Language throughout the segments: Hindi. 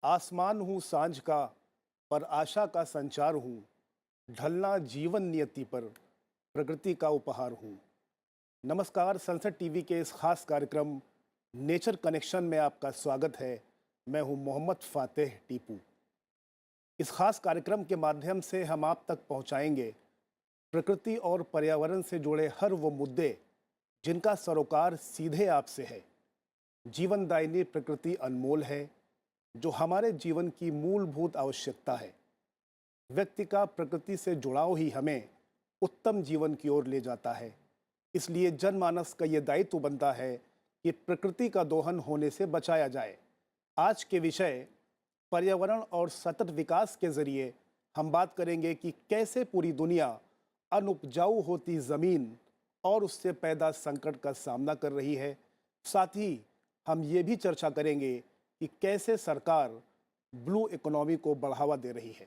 आसमान हूँ सांझ का, पर आशा का संचार हूँ। ढलना जीवन नियति पर, प्रकृति का उपहार हूँ। नमस्कार, संसद टीवी के इस खास कार्यक्रम नेचर कनेक्शन में आपका स्वागत है। मैं हूँ मोहम्मद फातेह टीपू। इस खास कार्यक्रम के माध्यम से हम आप तक पहुँचाएंगे प्रकृति और पर्यावरण से जुड़े हर वो मुद्दे जिनका सरोकार सीधे आपसे है। जीवनदायिनी प्रकृति अनमोल है, जो हमारे जीवन की मूलभूत आवश्यकता है। व्यक्ति का प्रकृति से जुड़ाव ही हमें उत्तम जीवन की ओर ले जाता है। इसलिए जनमानस का ये दायित्व बनता है कि प्रकृति का दोहन होने से बचाया जाए। आज के विषय पर्यावरण और सतत विकास के जरिए हम बात करेंगे कि कैसे पूरी दुनिया अनुपजाऊ होती ज़मीन और उससे पैदा संकट का सामना कर रही है। साथ ही हम ये भी चर्चा करेंगे कि कैसे सरकार ब्लू इकोनॉमी को बढ़ावा दे रही है।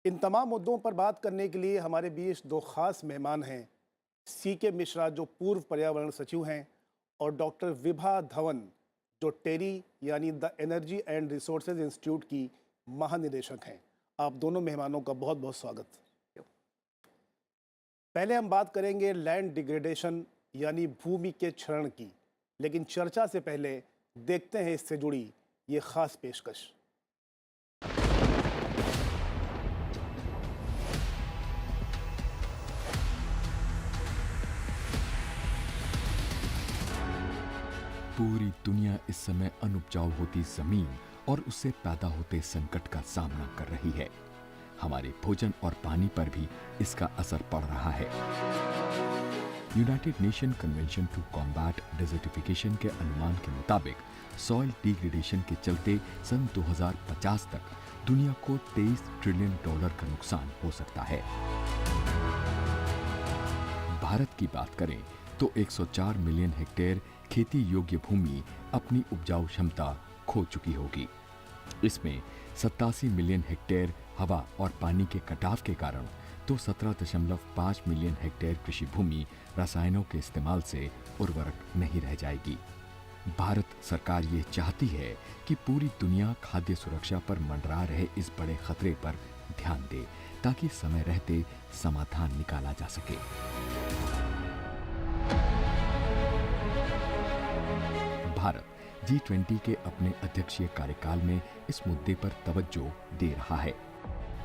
इन तमाम मुद्दों पर बात करने के लिए हमारे बीच दो खास मेहमान हैं। सीके मिश्रा, जो पूर्व पर्यावरण सचिव हैं, और डॉक्टर विभा धवन, जो टेरी यानी the energy and resources institute की महानिदेशक हैं। आप दोनों मेहमानों का बहुत बहुत स्वागत। पहले हम बात करेंगे लैंड डिग्रेडेशन यानी भूमि के क्षरण की, लेकिन चर्चा से पहले देखते हैं इससे जुड़ी ये खास पेशकश। पूरी दुनिया इस समय अनुपजाऊ होती जमीन और उससे पैदा होते संकट का सामना कर रही है। हमारे भोजन और पानी पर भी इसका असर पड़ रहा है। United nation convention to combat desertification के अनुमान के मुताबिक सॉइल डिग्रेडेशन के चलते सन 2050 तक दुनिया को $23 ट्रिलियन का नुकसान हो सकता है। भारत की बात करें तो 104 मिलियन हेक्टेयर खेती योग्य भूमि अपनी उपजाऊ क्षमता खो चुकी होगी। इसमें 87 मिलियन हेक्टेयर हवा और पानी के कटाव के कारण तो 17.5 मिलियन हेक्टेयर कृषि भूमि रसायनों के इस्तेमाल से उर्वरक नहीं रह जाएगी। भारत सरकार ये चाहती है कि पूरी दुनिया खाद्य सुरक्षा पर मंडरा रहे इस बड़े खतरे पर ध्यान दे, ताकि समय रहते समाधान निकाला जा सके। भारत G20 के अपने अध्यक्षीय कार्यकाल में इस मुद्दे पर तवज्जो दे रहा है।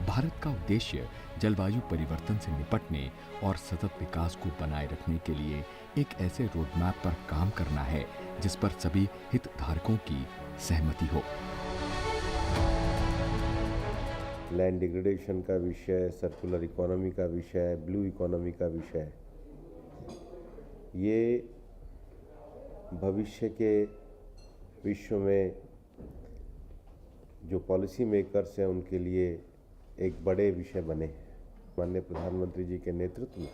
भारत का उद्देश्य जलवायु परिवर्तन से निपटने और सतत विकास को बनाए रखने के लिए एक ऐसे रोडमैप पर काम करना है जिस पर सभी हितधारकों की सहमति हो। लैंड डिग्रेडेशन का विषय, सर्कुलर इकोनॉमी का विषय, ब्लू इकोनॉमी का विषय, ये भविष्य के विश्व में जो पॉलिसी मेकर्स हैं उनके लिए एक बड़े विषय बने हैं। माननीय प्रधानमंत्री जी के नेतृत्व में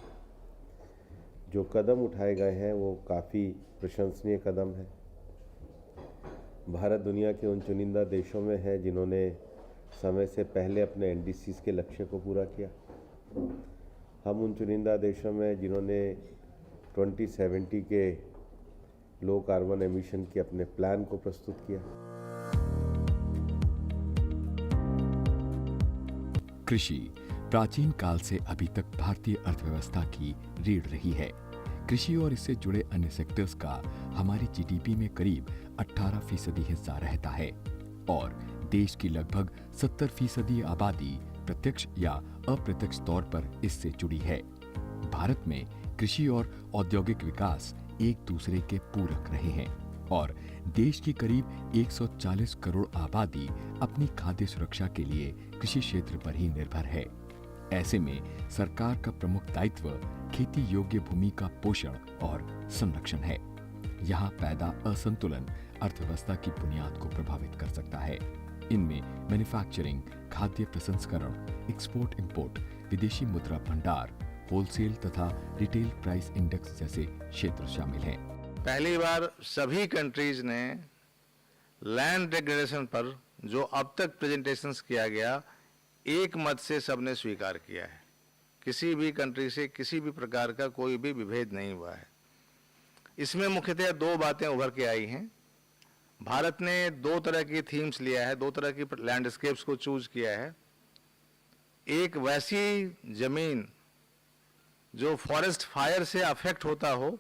जो कदम उठाए गए हैं वो काफ़ी प्रशंसनीय कदम है। भारत दुनिया के उन चुनिंदा देशों में है जिन्होंने समय से पहले अपने NDCs के लक्ष्य को पूरा किया। हम उन चुनिंदा देशों में जिन्होंने 2070 के लो कार्बन एमिशन के अपने प्लान को प्रस्तुत किया। कृषि प्राचीन काल से अभी तक भारतीय अर्थव्यवस्था की रीढ़ रही है। कृषि और इससे जुड़े अन्य सेक्टर्स का हमारी GDP में करीब 18% हिस्सा रहता है और देश की लगभग 70% आबादी प्रत्यक्ष या अप्रत्यक्ष तौर पर इससे जुड़ी है। भारत में कृषि और औद्योगिक विकास एक दूसरे के पूरक रहे हैं और देश की करीब 140 करोड़ आबादी अपनी खाद्य सुरक्षा के लिए कृषि क्षेत्र पर ही निर्भर है। ऐसे में सरकार का प्रमुख दायित्व खेती योग्य भूमि का पोषण और संरक्षण है। यहाँ पैदा असंतुलन अर्थव्यवस्था की बुनियाद को प्रभावित कर सकता है। इनमें मैन्युफैक्चरिंग, खाद्य प्रसंस्करण, एक्सपोर्ट इंपोर्ट, विदेशी मुद्रा भंडार, होलसेल तथा रिटेल प्राइस इंडेक्स जैसे क्षेत्र शामिल हैं। पहली बार सभी कंट्रीज ने लैंड डिग्रेडेशन पर जो अब तक प्रेजेंटेशंस किया गया, एक मत से सबने स्वीकार किया है। किसी भी कंट्री से किसी भी प्रकार का कोई भी विभेद नहीं हुआ है। इसमें मुख्यतः दो बातें उभर के आई हैं। भारत ने दो तरह की थीम्स लिया है, दो तरह की लैंडस्केप्स को चूज किया है। एक वैसी जमीन जो फॉरेस्ट फायर से अफेक्ट होता हो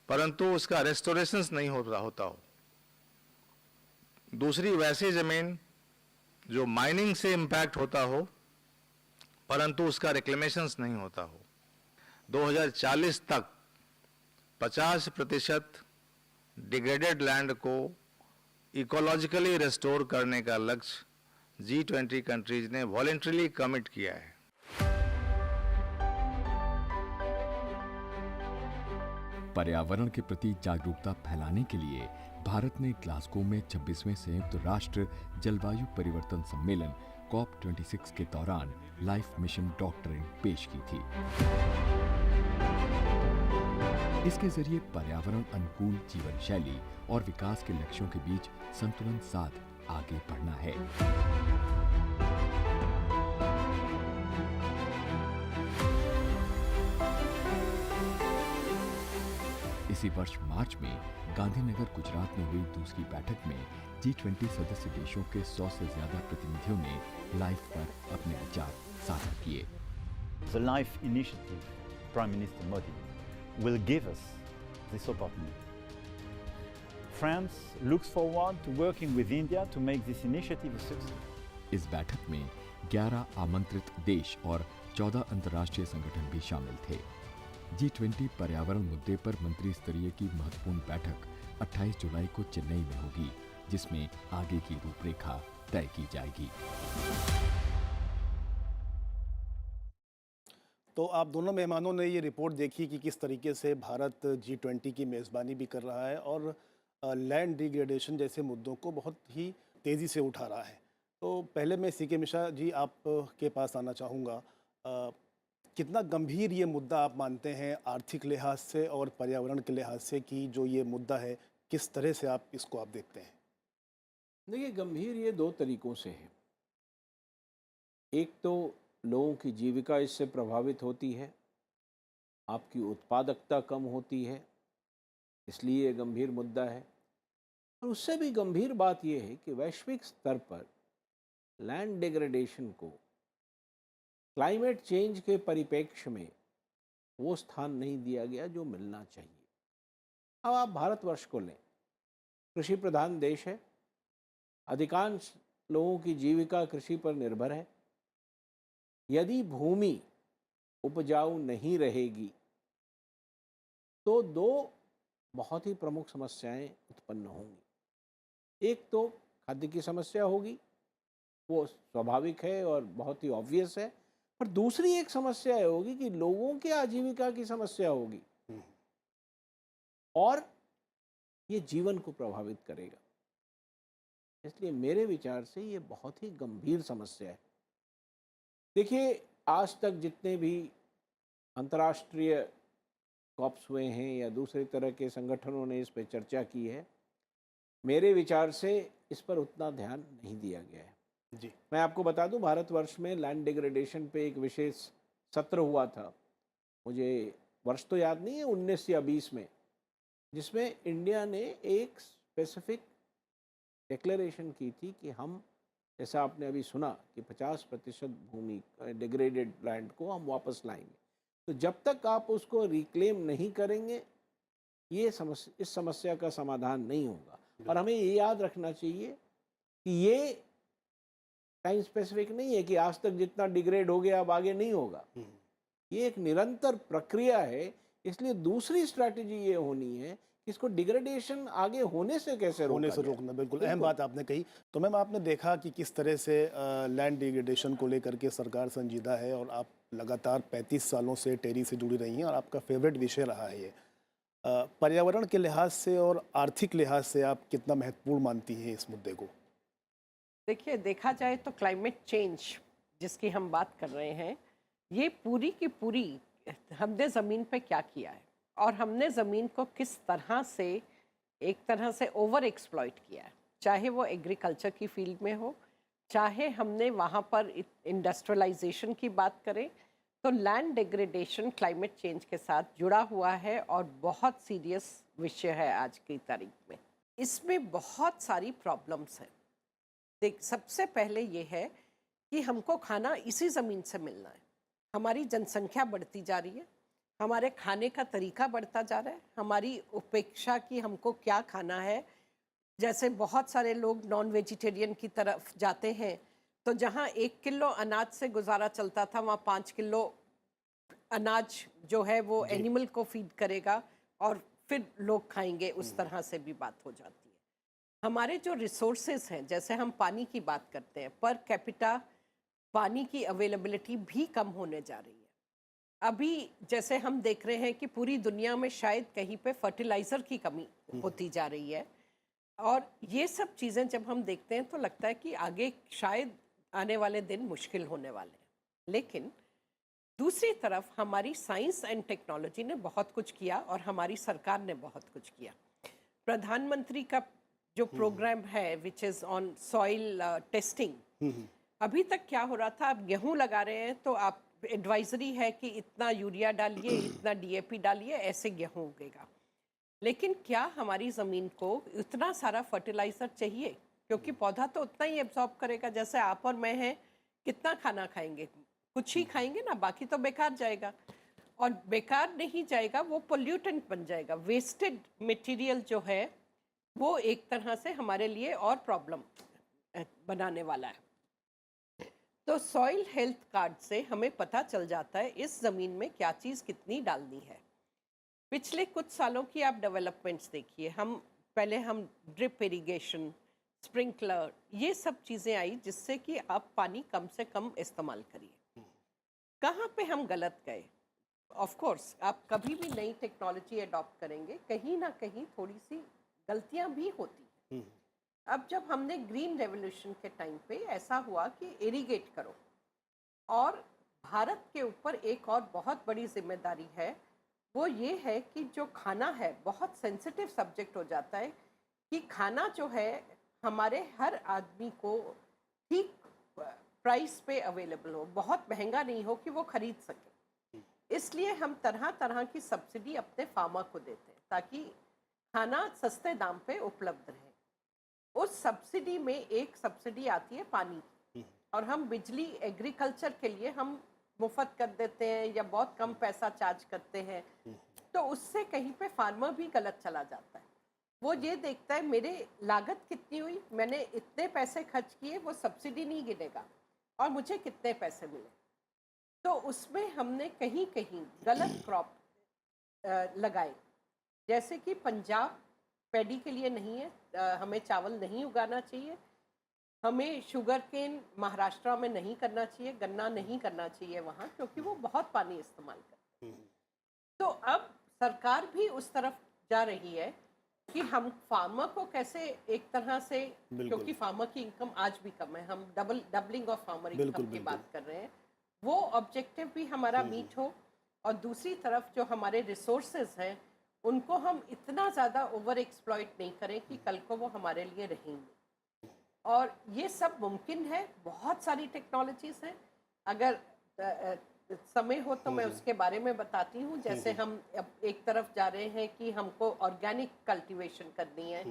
परंतु उसका रेस्टोरेशन नहीं होता हो। दूसरी वैसी जमीन जो माइनिंग से इंपैक्ट होता हो परंतु उसका रिक्लेमेशन नहीं होता हो। 2040 तक 50% डिग्रेडेड लैंड को इकोलॉजिकली रेस्टोर करने का लक्ष्य G20 कंट्रीज ने वॉलंटरीली कमिट किया है। पर्यावरण के प्रति जागरूकता फैलाने के लिए भारत ने ग्लासगो में 26वें संयुक्त राष्ट्र जलवायु परिवर्तन सम्मेलन COP26 के दौरान लाइफ मिशन डॉक्ट्रिन पेश की थी। इसके जरिए पर्यावरण अनुकूल जीवन शैली और विकास के लक्ष्यों के बीच संतुलन साध आगे बढ़ना है। इसी वर्ष मार्च में गांधीनगर गुजरात में हुई दूसरी बैठक में G20 सदस्य देशों के 100 से ज्यादा प्रतिनिधियों ने लाइफ पर अपने विचार साझा किए। The LIFE initiative, Prime Minister Modi, will give us this opportunity. France looks forward to working with India to make this initiative a success. इस बैठक में 11 आमंत्रित देश और 14 अंतर्राष्ट्रीय संगठन भी शामिल थे। G20 पर्यावरण मुद्दे पर मंत्री स्तरीय की महत्वपूर्ण बैठक 28 जुलाई को चेन्नई में होगी, जिसमें आगे की रूपरेखा तय की जाएगी। तो आप दोनों मेहमानों ने ये रिपोर्ट देखी कि किस तरीके से भारत G20 की मेज़बानी भी कर रहा है और लैंड डिग्रेडेशन जैसे मुद्दों को बहुत ही तेज़ी से उठा रहा है। तो पहले मैं CK मिश्रा जी आप के पास आना चाहूँगा। कितना गंभीर ये मुद्दा आप मानते हैं आर्थिक लिहाज से और पर्यावरण के लिहाज से कि जो ये मुद्दा है किस तरह से आप इसको देखते हैं? देखिए, गंभीर ये दो तरीक़ों से है। एक तो लोगों की जीविका इससे प्रभावित होती है, आपकी उत्पादकता कम होती है, इसलिए ये गंभीर मुद्दा है। और उससे भी गंभीर बात यह है कि वैश्विक स्तर पर लैंड डिग्रेडेशन को क्लाइमेट चेंज के परिप्रेक्ष्य में वो स्थान नहीं दिया गया जो मिलना चाहिए। अब आप भारतवर्ष को लें, कृषि प्रधान देश है, अधिकांश लोगों की जीविका कृषि पर निर्भर है। यदि भूमि उपजाऊ नहीं रहेगी तो दो बहुत ही प्रमुख समस्याएं उत्पन्न होंगी। एक तो खाद्य की समस्या होगी, वो स्वाभाविक है और बहुत ही ऑब्वियस है, पर दूसरी एक समस्या होगी कि लोगों के आजीविका की समस्या होगी और ये जीवन को प्रभावित करेगा। इसलिए मेरे विचार से ये बहुत ही गंभीर समस्या है। देखिए, आज तक जितने भी अंतर्राष्ट्रीय कॉप्स हुए हैं या दूसरे तरह के संगठनों ने इस पर चर्चा की है, मेरे विचार से इस पर उतना ध्यान नहीं दिया गया है। जी, मैं आपको बता दूं, भारतवर्ष में लैंड डिग्रेडेशन पे एक विशेष सत्र हुआ था, मुझे वर्ष तो याद नहीं है, 19 या 20 में, जिसमें इंडिया ने एक स्पेसिफिक डिक्लेरेशन की थी कि हम, जैसा आपने अभी सुना, कि 50% भूमि डिग्रेडेड लैंड को हम वापस लाएंगे। तो जब तक आप उसको रिक्लेम नहीं करेंगे इस समस्या का समाधान नहीं होगा। और हमें ये याद रखना चाहिए कि ये टाइम स्पेसिफिक नहीं है कि आज तक जितना डिग्रेड हो गया अब आगे नहीं होगा। ये एक निरंतर प्रक्रिया है। इसलिए दूसरी स्ट्रैटेजी ये होनी है कि इसको डिग्रेडेशन आगे होने से कैसे रोकना। बिल्कुल अहम बात आपने कही। तो मैम, आपने देखा कि किस तरह से लैंड डिग्रेडेशन को लेकर के सरकार संजीदा है और आप लगातार 35 सालों से टेरी से जुड़ी रही हैं और आपका फेवरेट विषय रहा है ये। पर्यावरण के लिहाज से और आर्थिक लिहाज से आप कितना महत्वपूर्ण मानती हैं इस मुद्दे को? देखिए, देखा जाए तो क्लाइमेट चेंज जिसकी हम बात कर रहे हैं, ये पूरी की पूरी हमने ज़मीन पे क्या किया है और हमने ज़मीन को किस तरह से एक तरह से ओवर एक्सप्लॉइट किया है। चाहे वो एग्रीकल्चर की फील्ड में हो, चाहे हमने वहाँ पर इंडस्ट्रियलाइजेशन की बात करें, तो लैंड डिग्रेडेशन क्लाइमेट चेंज के साथ जुड़ा हुआ है और बहुत सीरियस विषय है आज की तारीख में। इसमें बहुत सारी प्रॉब्लम्स हैं। देख, सबसे पहले ये है कि हमको खाना इसी ज़मीन से मिलना है। हमारी जनसंख्या बढ़ती जा रही है, हमारे खाने का तरीका बढ़ता जा रहा है, हमारी उपेक्षा की हमको क्या खाना है। जैसे बहुत सारे लोग नॉन वेजिटेरियन की तरफ जाते हैं, तो जहाँ 1 किलो अनाज से गुजारा चलता था, वहाँ 5 किलो अनाज जो है वो एनिमल को फीड करेगा और फिर लोग खाएंगे, उस तरह से भी बात हो जाती है। हमारे जो रिसोर्सेज हैं, जैसे हम पानी की बात करते हैं, पर कैपिटा पानी की अवेलेबिलिटी भी कम होने जा रही है। अभी जैसे हम देख रहे हैं कि पूरी दुनिया में शायद कहीं पे फर्टिलाइज़र की कमी होती जा रही है, और ये सब चीज़ें जब हम देखते हैं तो लगता है कि आगे शायद आने वाले दिन मुश्किल होने वाले हैं। लेकिन दूसरी तरफ हमारी साइंस एंड टेक्नोलॉजी ने बहुत कुछ किया और हमारी सरकार ने बहुत कुछ किया। प्रधानमंत्री का जो प्रोग्राम है which is on soil testing, अभी तक क्या हो रहा था, आप गेहूं लगा रहे हैं तो आप एडवाइजरी है कि इतना यूरिया डालिए, इतना डीएपी डालिए, ऐसे गेहूं उगेगा। लेकिन क्या हमारी ज़मीन को इतना सारा फर्टिलाइज़र चाहिए? क्योंकि पौधा तो उतना ही एब्जॉर्ब करेगा जैसे आप और मैं हैं। कितना खाना खाएंगे? कुछ ही खाएंगे ना, बाकी तो बेकार जाएगा। और बेकार नहीं जाएगा, वो पोल्यूटेंट बन जाएगा। वेस्टेड मटेरियल जो है वो एक तरह से हमारे लिए और प्रॉब्लम बनाने वाला है। तो सॉइल हेल्थ कार्ड से हमें पता चल जाता है इस ज़मीन में क्या चीज़ कितनी डालनी है। पिछले कुछ सालों की आप डेवलपमेंट्स देखिए, हम ड्रिप इरिगेशन, स्प्रिंकलर, ये सब चीज़ें आई जिससे कि आप पानी कम से कम इस्तेमाल करिए। कहाँ पे हम गलत गए? ऑफ कोर्स आप कभी भी नई टेक्नोलॉजी अडॉप्ट करेंगे, कहीं ना कहीं थोड़ी सी गलतियाँ भी होती हैं। अब जब हमने ग्रीन रेवोल्यूशन के टाइम पे ऐसा हुआ कि इरिगेट करो, और भारत के ऊपर एक और बहुत बड़ी जिम्मेदारी है, वो ये है कि जो खाना है बहुत सेंसिटिव सब्जेक्ट हो जाता है कि खाना जो है हमारे हर आदमी को ठीक प्राइस पे अवेलेबल हो, बहुत महंगा नहीं हो कि वो खरीद सके। इसलिए हम तरह तरह की सब्सिडी अपने फार्मर को देते हैं ताकि खाना सस्ते दाम पे उपलब्ध रहे। उस सब्सिडी में एक सब्सिडी आती है पानी की, और हम बिजली एग्रीकल्चर के लिए हम मुफ्त कर देते हैं या बहुत कम पैसा चार्ज करते हैं। तो उससे कहीं पे फार्मर भी गलत चला जाता है। वो ये देखता है मेरे लागत कितनी हुई, मैंने इतने पैसे खर्च किए, वो सब्सिडी नहीं गिनेगा और मुझे कितने पैसे मिले। तो उसमें हमने कहीं कहीं गलत क्रॉप लगाए, जैसे कि पंजाब पैडी के लिए नहीं है, हमें चावल नहीं उगाना चाहिए, हमें शुगर केन महाराष्ट्र में नहीं करना चाहिए, गन्ना नहीं करना चाहिए वहाँ, क्योंकि वो बहुत पानी इस्तेमाल करते हैं। तो अब सरकार भी उस तरफ जा रही है कि हम फार्मर को कैसे एक तरह से, क्योंकि फार्मर की इनकम आज भी कम है, हम डबलिंग ऑफ फार्मर इनकम की बात कर रहे हैं, वो ऑब्जेक्टिव भी हमारा मीट हो, और दूसरी तरफ जो हमारे रिसोर्सेज हैं उनको हम इतना ज़्यादा ओवर एक्सप्लॉइट नहीं करें कि कल को वो हमारे लिए रहेंगे। और ये सब मुमकिन है, बहुत सारी टेक्नोलॉजीज़ हैं। अगर समय हो तो मैं उसके बारे में बताती हूँ। जैसे हम अब एक तरफ जा रहे हैं कि हमको ऑर्गेनिक कल्टीवेशन करनी है,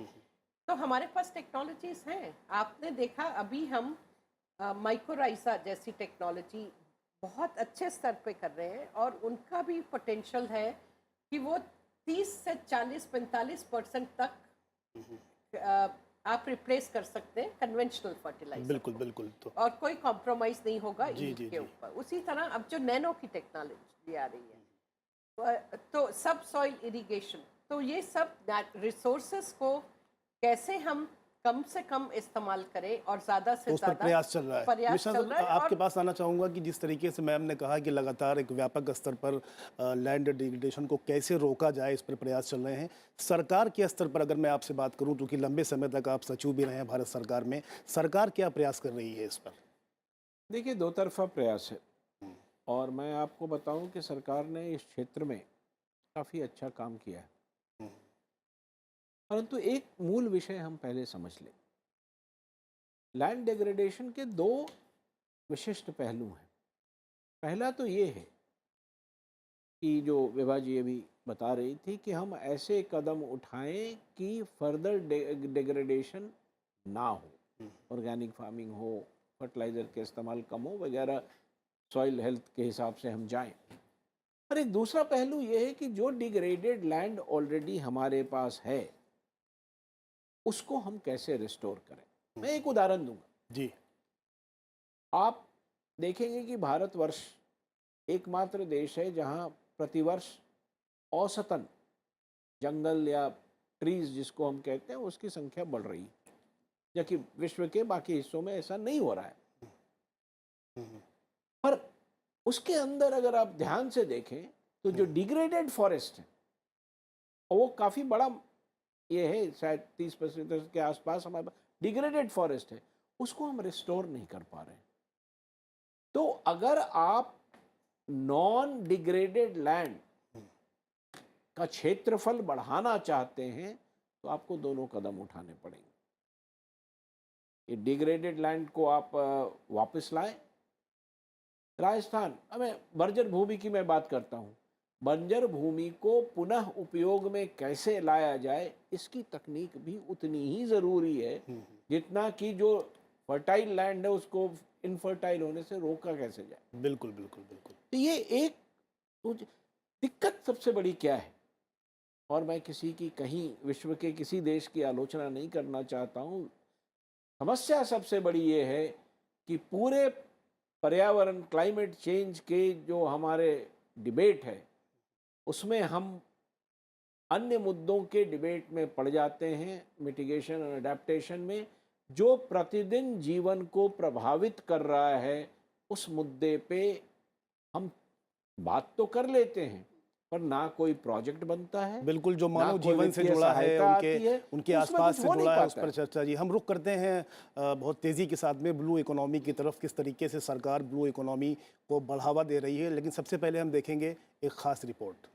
तो हमारे पास टेक्नोलॉजीज़ हैं। आपने देखा अभी हम माइक्रोराइजा जैसी टेक्नोलॉजी बहुत अच्छे स्तर पे कर रहे हैं, और उनका भी पोटेंशियल है कि वो 30 से 40-45% तक आप रिप्लेस कर सकते हैं कन्वेंशनल फर्टिलाइजर। बिल्कुल बिल्कुल। तो और कोई कॉम्प्रोमाइज़ नहीं होगा जी के ऊपर। उसी तरह अब जो नैनो की टेक्नोलॉजी आ रही है, तो सब सॉइल इरिगेशन, तो ये सब रिसोर्सेस को कैसे हम कम से कम इस्तेमाल करें और ज़्यादा से तो उस पर ज़्यादा प्रयास चल रहा है। प्रयास निशा चल साहब, रहा है। आपके और पास आना चाहूँगा कि जिस तरीके से मैम ने कहा कि लगातार एक व्यापक स्तर पर लैंड डिग्रेडेशन को कैसे रोका जाए, इस पर प्रयास चल रहे हैं। सरकार के स्तर पर अगर मैं आपसे बात करूँ, क्योंकि लंबे समय तक आप सचिव भी रहे हैं भारत सरकार में, सरकार क्या प्रयास कर रही है इस पर? देखिए, दो तरफा प्रयास है, और मैं आपको बताऊं कि सरकार ने इस क्षेत्र में काफ़ी अच्छा काम किया है। परंतु एक मूल विषय हम पहले समझ लें लैंड डिग्रेडेशन के दो विशिष्ट पहलू हैं। पहला तो ये है कि जो विभा जी अभी बता रही थी कि हम ऐसे कदम उठाएं कि फर्दर डिग्रेडेशन ना हो, ऑर्गेनिक फार्मिंग हो, फर्टिलाइज़र के इस्तेमाल कम हो वगैरह, सॉइल हेल्थ के हिसाब से हम जाएं। और एक दूसरा पहलू ये है कि जो डिग्रेडेड लैंड ऑलरेडी हमारे पास है उसको हम कैसे रिस्टोर करें। मैं एक उदाहरण दूंगा जी। आप देखेंगे कि भारतवर्ष एकमात्र देश है जहां प्रतिवर्ष औसतन जंगल या ट्रीज जिसको हम कहते हैं उसकी संख्या बढ़ रही है, जबकि विश्व के बाकी हिस्सों में ऐसा नहीं हो रहा है। पर उसके अंदर अगर आप ध्यान से देखें तो जो डिग्रेडेड फॉरेस्ट है, और वो काफ़ी बड़ा ये है, शायद 30% के आसपास हमारे पास डिग्रेडेड फॉरेस्ट है, उसको हम रिस्टोर नहीं कर पा रहे हैं। तो अगर आप नॉन डिग्रेडेड लैंड का क्षेत्रफल बढ़ाना चाहते हैं तो आपको दोनों कदम उठाने पड़ेंगे। ये डिग्रेडेड लैंड को आप वापस लाएं। राजस्थान, मैं बंजर भूमि की मैं बात करता हूँ, बंजर भूमि को पुनः उपयोग में कैसे लाया जाए इसकी तकनीक भी उतनी ही ज़रूरी है जितना कि जो फर्टाइल लैंड है उसको इनफर्टाइल होने से रोका कैसे जाए। बिल्कुल बिल्कुल बिल्कुल। तो ये एक तो दिक्कत सबसे बड़ी क्या है, और मैं किसी की कहीं विश्व के किसी देश की आलोचना नहीं करना चाहता हूँ, समस्या सबसे बड़ी ये है कि पूरे पर्यावरण क्लाइमेट चेंज के जो हमारे डिबेट है उसमें हम अन्य मुद्दों के डिबेट में पड़ जाते हैं, मिटिगेशन और अडेप्टेशन में, जो प्रतिदिन जीवन को प्रभावित कर रहा है उस मुद्दे पे हम बात तो कर लेते हैं पर ना कोई प्रोजेक्ट बनता है। बिल्कुल, जो ना मानव कोई जीवन से वित्तीय जुड़ा है, सहायता आती है, उनके तो उसमें आसपास कुछ से हो नहीं जुड़ा है, उस पाता पर है। चर्चा। जी, हम रुख करते हैं बहुत तेज़ी के साथ में ब्लू इकोनॉमी की तरफ, किस तरीके से सरकार ब्लू इकोनॉमी को बढ़ावा दे रही है। लेकिन सबसे पहले हम देखेंगे एक खास रिपोर्ट।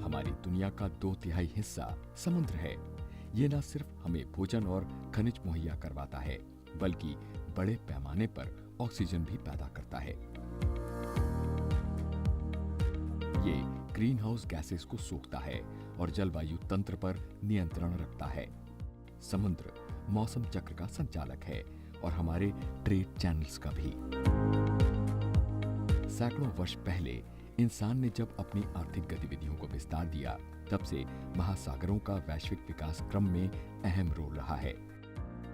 हमारी दुनिया का 2/3 हिस्सा समुद्र है। ये न सिर्फ हमें भोजन और खनिज मुहैया करवाता है, बल्कि बड़े पैमाने पर ऑक्सीजन भी पैदा करता है। ये ग्रीन हाउस गैसेस को सोखता है और जलवायु तंत्र पर नियंत्रण रखता है। समुद्र मौसम चक्र का संचालक है और हमारे ट्रेड चैनल्स का भी। सैकड़ों वर्ष पहले इंसान ने जब अपनी आर्थिक गतिविधियों को विस्तार दिया, तब से महासागरों का वैश्विक विकास क्रम में अहम रोल रहा है।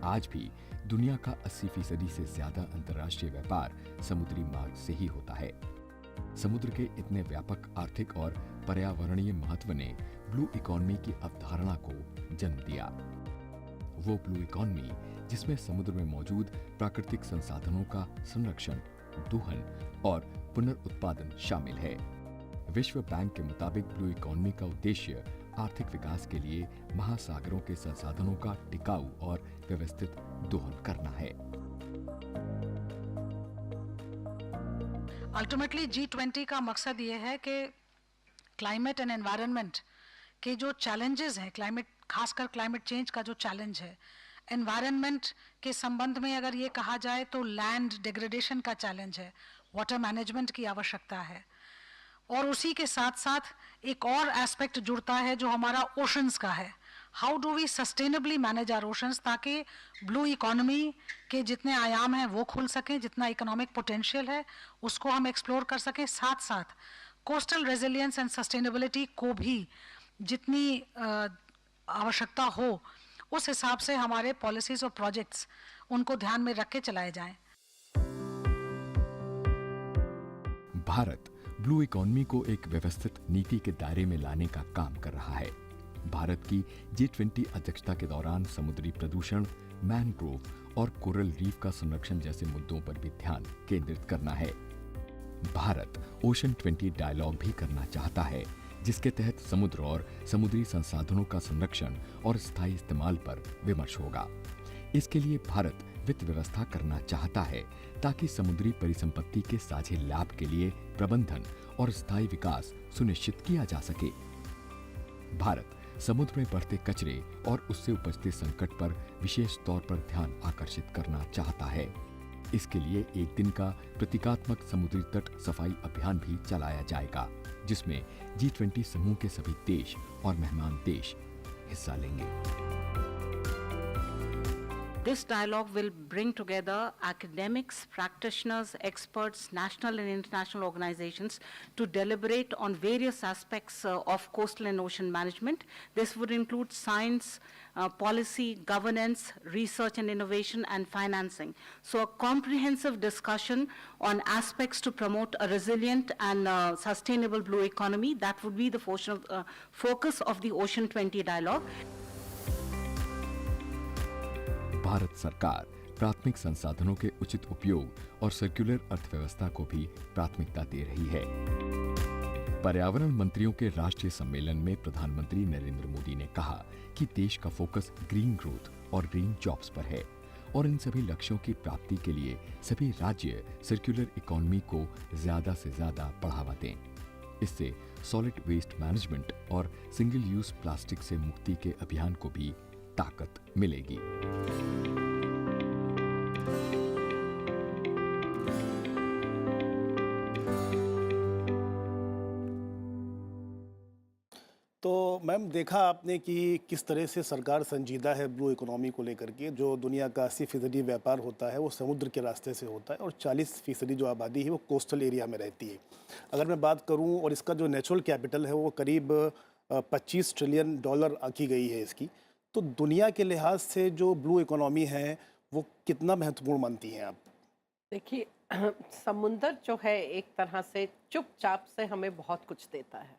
आज भी दुनिया का 80% से ज्यादा अंतर्राष्ट्रीय व्यापार समुद्री मार्ग से ही होता है। समुद्र के इतने व्यापक आर्थिक और पर्यावरणीय महत्व ने ब्लू इकोनॉमी की अवधारणा को जन्म दिया। वो ब्लू इकोनॉमी जिसमें समुद्र में मौजूद प्राकृतिक संसाधनों का संरक्षण, दोहन और पुनर्उत्पादन शामिल है। विश्व बैंक के मुताबिक ब्लू इकोनॉमी का उद्देश्य आर्थिक विकास के लिए महासागरों के संसाधनों का टिकाऊ और व्यवस्थित दोहन करना है। अल्टीमेटली G20 का मकसद ये है कि क्लाइमेट एंड एनवायरनमेंट के जो चैलेंजेस हैं, खासकर क्लाइमेट चेंज का जो चैलेंज है, एनवायरनमेंट के संबंध में अगर ये कहा जाए तो लैंड डिग्रेडेशन का चैलेंज है, वाटर मैनेजमेंट की आवश्यकता है, और उसी के साथ साथ एक और एस्पेक्ट जुड़ता है जो हमारा ओशंस का है। How do we sustainably manage our oceans, ताकि ब्लू इकोनॉमी के जितने आयाम हैं वो खुल सकें, जितना इकोनॉमिक पोटेंशियल है उसको हम एक्सप्लोर कर सकें, साथ साथ कोस्टल रेजिलियंस एंड सस्टेनेबिलिटी को भी जितनी आवश्यकता हो उस हिसाब से हमारे पॉलिसीज और प्रोजेक्ट्स उनको ध्यान में रख के चलाए जाएं। भारत ब्लू इकोनॉमी को एक व्यवस्थित नीति के दायरे में लाने का काम कर रहा है। भारत की G20 अध्यक्षता के दौरान समुद्री प्रदूषण, मैनग्रोव और कोरल रीफ का संरक्षण जैसे मुद्दों पर भी ध्यान केंद्रित करना है। भारत ओशन 20 डायलॉग भी करना चाहता है, जिसके तहत समुद्र और समुद्री संसाधनों का संरक्षण और स्थायी इस्तेमाल पर विमर्श होगा। इसके लिए भारत वित्त व्यवस्था करना चाहता है ताकि समुद्री परिसंपत्ति के साझे लाभ के लिए प्रबंधन और स्थायी विकास सुनिश्चित किया जा सके। भारत समुद्र में बढ़ते कचरे और उससे उपजते संकट पर विशेष तौर पर ध्यान आकर्षित करना चाहता है। इसके लिए एक दिन का प्रतीकात्मक समुद्री तट सफाई अभियान भी चलाया जाएगा, जिसमें G20 समूह के सभी देश और मेहमान देश हिस्सा लेंगे। This dialogue will bring together academics, practitioners, experts, national and international organizations to deliberate on various aspects of coastal and ocean management. This would include science, policy, governance, research and innovation, and financing. So a comprehensive discussion on aspects to promote a resilient and sustainable blue economy, that would be the focus of the Ocean 20 dialogue. Bharat सरकार प्राथमिक संसाधनों के उचित उपयोग और सर्कुलर अर्थव्यवस्था को भी प्राथमिकता दे रही है। पर्यावरण मंत्रियों के राष्ट्रीय सम्मेलन में प्रधानमंत्री नरेंद्र मोदी ने कहा कि देश का फोकस ग्रीन ग्रोथ और ग्रीन जॉब्स पर है और इन सभी लक्ष्यों की प्राप्ति के लिए सभी राज्य सर्कुलर इकोनॉमी को ज्यादा से ज्यादा बढ़ावा दें। इससे सॉलिड वेस्ट मैनेजमेंट और सिंगल यूज प्लास्टिक से मुक्ति के अभियान को भी ताकत मिलेगी। तो मैम, देखा आपने कि किस तरह से सरकार संजीदा है ब्लू इकोनॉमी को लेकर के। जो दुनिया का 80% व्यापार होता है वो समुद्र के रास्ते से होता है और 40% जो आबादी है वो कोस्टल एरिया में रहती है। अगर मैं बात करूं, और इसका जो नेचुरल कैपिटल है वो करीब $25 ट्रिलियन की गई है इसकी। तो दुनिया के लिहाज से जो ब्लू इकोनॉमी है वो कितना महत्वपूर्ण मानती हैं आप? देखिए, समुंदर जो है एक तरह से चुपचाप से हमें बहुत कुछ देता है।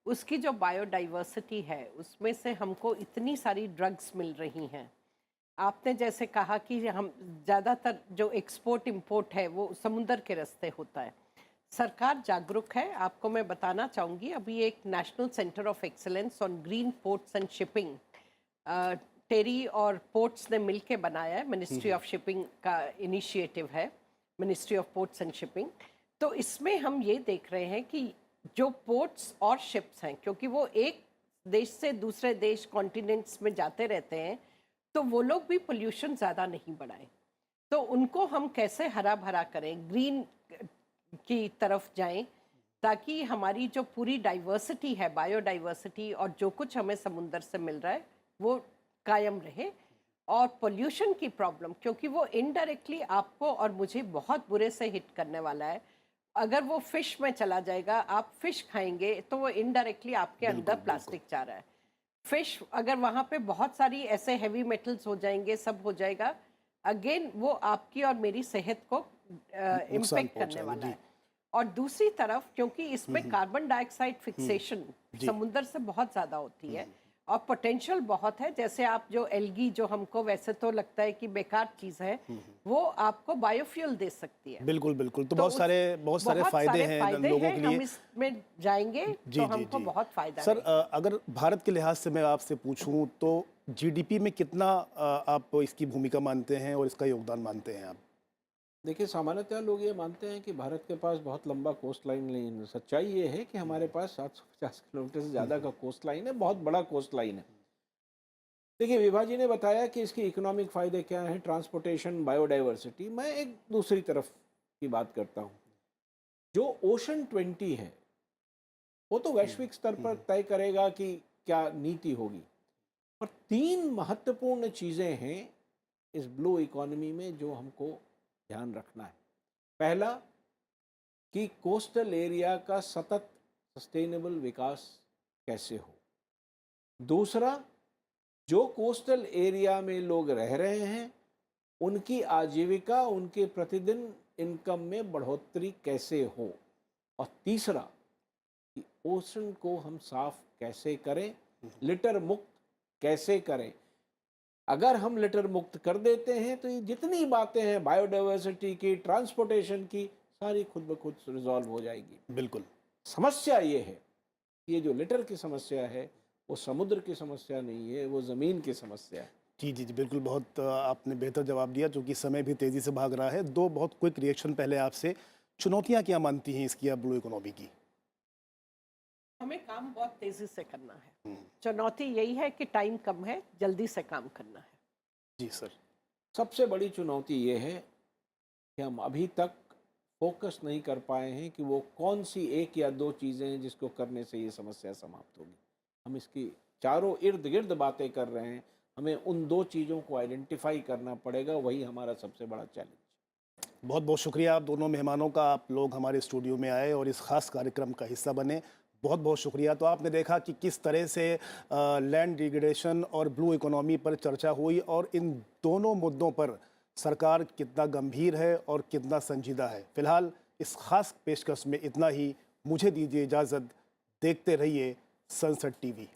उसकी जो बायोडाइवर्सिटी है उसमें से हमको इतनी सारी ड्रग्स मिल रही हैं। आपने जैसे कहा कि हम ज़्यादातर जो एक्सपोर्ट इंपोर्ट है वो समुंदर के रास्ते होता है। सरकार जागरूक है। आपको मैं बताना चाहूँगी, अभी एक national centre of excellence on green ports and shipping TERI और पोर्ट्स ने मिलके बनाया है। मिनिस्ट्री ऑफ शिपिंग का इनिशिएटिव है, ministry of ports and shipping. तो इसमें हम ये देख रहे हैं कि जो पोर्ट्स और शिप्स हैं, क्योंकि वो एक देश से दूसरे देश कॉन्टिनेंट्स में जाते रहते हैं, तो वो लोग भी पोल्यूशन ज़्यादा नहीं बढ़ाएं। तो उनको हम कैसे हरा भरा करें, ग्रीन की तरफ जाएं, ताकि हमारी जो पूरी डाइवर्सिटी है, बायोडाइवर्सिटी और जो कुछ हमें समुंदर से मिल रहा है वो कायम रहे। और पोल्यूशन की प्रॉब्लम, क्योंकि वो इनडायरेक्टली आपको और मुझे बहुत बुरे से हिट करने वाला है। अगर वो फिश में चला जाएगा, आप फिश खाएंगे तो वो इनडायरेक्टली आपके अंदर प्लास्टिक जा रहा है। फिश अगर वहाँ पे बहुत सारी ऐसे हैवी मेटल्स हो जाएंगे, सब हो जाएगा, अगेन वो आपकी और मेरी सेहत को इम्पेक्ट करने वाला है। और दूसरी तरफ, क्योंकि इसमें कार्बन डाइऑक्साइड फिक्सेशन समुंदर से बहुत ज़्यादा होती है और पोटेंशियल बहुत है। जैसे आप जो एल्गी, जो हमको वैसे तो लगता है कि बेकार चीज़ है, वो आपको बायोफ्यूल दे सकती है। बिल्कुल बिल्कुल। तो बहुत सारे फायदे हैं लोगों के लिए। हम इसमें जाएंगे तो हमको बहुत फायदा है। सर, अगर भारत के लिहाज से मैं आपसे पूछूं तो जीडीपी में कितना आप इसकी भूमिका मानते हैं और इसका योगदान मानते हैं आप? देखिए, सामान्यतः लोग ये मानते हैं कि भारत के पास बहुत लंबा कोस्ट लाइन नहीं है। सच्चाई ये है कि हमारे पास 750 किलोमीटर से ज़्यादा का कोस्ट लाइन है, बहुत बड़ा कोस्ट लाइन है। देखिए, विभा जी ने बताया कि इसके इकोनॉमिक फ़ायदे क्या हैं, ट्रांसपोर्टेशन, बायोडाइवर्सिटी। मैं एक दूसरी तरफ की बात करता हूँ। जो ओशन 20 है वो तो वैश्विक स्तर पर तय करेगा कि क्या नीति होगी, और 3 महत्वपूर्ण चीज़ें हैं इस ब्लू इकोनॉमी में जो हमको ध्यान रखना है। पहला, कि कोस्टल एरिया का सतत सस्टेनेबल विकास कैसे हो। दूसरा, जो कोस्टल एरिया में लोग रह रहे हैं उनकी आजीविका, उनके प्रतिदिन इनकम में बढ़ोतरी कैसे हो। और तीसरा, कि ओशन को हम साफ कैसे करें, लिटर मुक्त कैसे करें। अगर हम लिटर मुक्त कर देते हैं तो ये जितनी बातें हैं बायोडाइवर्सिटी की, ट्रांसपोर्टेशन की, सारी खुद ब खुद रिजॉल्व हो जाएगी। बिल्कुल। समस्या ये है, ये जो लिटर की समस्या है वो समुद्र की समस्या नहीं है, वो ज़मीन की समस्या है। जी जी जी, बिल्कुल। बहुत आपने बेहतर जवाब दिया, क्योंकि समय भी तेज़ी से भाग रहा है। 2 बहुत क्विक रिएक्शन पहले आपसे। चुनौतियाँ क्या मानती हैं इसकी आप ब्लू इकोनॉमी की? हमें काम बहुत तेजी से करना है। चुनौती यही है कि टाइम कम है, जल्दी से काम करना है। जी सर। सबसे बड़ी चुनौती ये है कि हम अभी तक फोकस नहीं कर पाए हैं कि वो कौन सी एक या दो चीज़ें हैं जिसको करने से ये समस्या समाप्त होगी। हम इसकी चारों इर्द गिर्द बातें कर रहे हैं, हमें उन दो चीज़ों को आइडेंटिफाई करना पड़ेगा, वही हमारा सबसे बड़ा चैलेंज। बहुत बहुत शुक्रिया आप दोनों मेहमानों का, आप लोग हमारे स्टूडियो में आए और इस खास कार्यक्रम का हिस्सा बने। बहुत बहुत शुक्रिया। तो आपने देखा कि किस तरह से लैंड डिग्रेडेशन और ब्लू इकोनॉमी पर चर्चा हुई और इन दोनों मुद्दों पर सरकार कितना गंभीर है और कितना संजीदा है। फिलहाल इस खास पेशकश में इतना ही। मुझे दीजिए इजाज़त। देखते रहिए सनसेट टीवी।